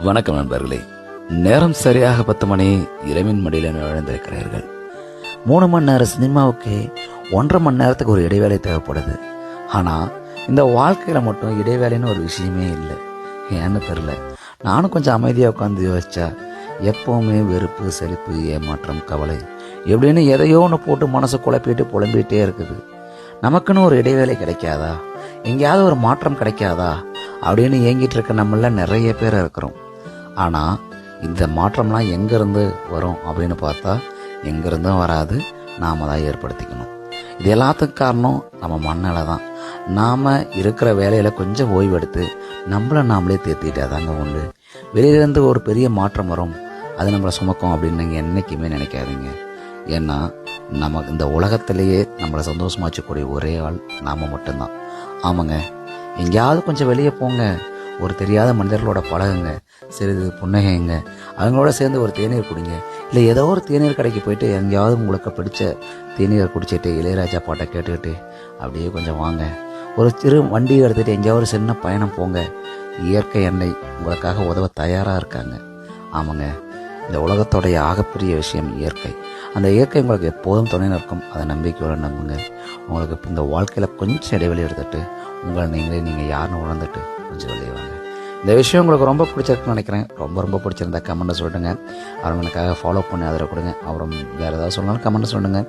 வணக்கம் நண்பர்களே. நேரம் சரியாக 10 மணி. இரவின் மடியில் நுழைந்திருக்கிறீர்கள். 3 மணி நேர சினிமாவுக்கு 1.5 மணி நேரத்துக்கு ஒரு இடைவேளை தேவைப்படுது. ஆனால் இந்த வாழ்க்கையில் மட்டும் இடைவேளைன்னு ஒரு விஷயமே இல்லை. ஏன்னு தெரில. நானும் கொஞ்சம் அமைதியாக உட்காந்து யோசிச்சா எப்போவுமே வெறுப்பு, செழிப்பு, ஏமாற்றம், கவலை எப்படின்னு எதையோ ஒன்று போட்டு மனசை குழப்பிட்டு புலம்பிகிட்டே இருக்குது. நமக்குன்னு ஒரு இடைவேளை கிடைக்காதா, எங்கேயாவது ஒரு மாற்றம் கிடைக்காதா அப்படின்னு ஏங்கிட்டு இருக்க நம்மள நிறைய பேர் இருக்கிறோம். ஆனால் இந்த மாற்றம்லாம் எங்கேருந்து வரும் அப்படின்னு பார்த்தா எங்கேருந்தும் வராது, நாம் தான் ஏற்படுத்திக்கணும். இது எல்லாத்துக்கும் காரணம் நம்ம மண்ணலை தான். நாம் இருக்கிற வேலையில் கொஞ்சம் ஓய்வெடுத்து நம்மளை நாமளே தேர்த்திட்டா தாங்க உண்டு. வெளியிலேருந்து ஒரு பெரிய மாற்றம் வரும், அது நம்மளை சுமக்கும் அப்படின்னு நீங்கள் என்றைக்குமே நினைக்காதீங்க. ஏன்னா நமக்கு இந்த உலகத்திலேயே நம்மளை சந்தோஷமாச்சக்கூடிய ஒரே ஆள் நாம் மட்டும்தான். ஆமாங்க, எங்கேயாவது கொஞ்சம் வெளியே போங்க, ஒரு தெரியாத மனிதர்களோட பழகுங்க, சிறிது புன்னகைங்க, அவங்களோட சேர்ந்து ஒரு தேநீர் குடிங்க. இல்லை ஏதோ ஒரு தேநீர் கடைக்கு போயிட்டு எங்கேயாவது உங்களுக்கு பிடிச்ச தேநீரை குடிச்சிட்டு இளையராஜா பாட்டை கேட்டுக்கிட்டு அப்படியே கொஞ்சம் வாங்க. ஒரு சிறு வண்டி எடுத்துகிட்டு எங்கேயாவது ஒரு சின்ன பயணம் போங்க. இயற்கை எண்ணெய் உங்களுக்காக உதவ தயாராக இருக்காங்க. ஆமாங்க, இந்த உலகத்தோடைய ஆகப்பெரிய விஷயம் இயற்கை. அந்த இயற்கை உங்களுக்கு எப்போதும் துணை நிற்கும். அதை நம்பிக்கையோட நம்புங்க. உங்களுக்கு இந்த வாழ்க்கையில் கொஞ்சம் இடைவெளி எடுத்துட்டு உங்களை நீங்கள் யாருன்னு உணர்ந்துட்டு கொஞ்சம் வெளியே வாங்க. இந்த விஷயம் உங்களுக்கு ரொம்ப பிடிச்சிருக்குன்னு நினைக்கிறேன். ரொம்ப பிடிச்சிருந்தா கமெண்ட்டை சொல்லுங்கள். அவங்க எனக்காக ஃபாலோ பண்ணி அதில் கொடுங்க. அப்புறம் வேறு ஏதாவது சொன்னாலும் கமெண்ட்டை சொல்லுங்கள்.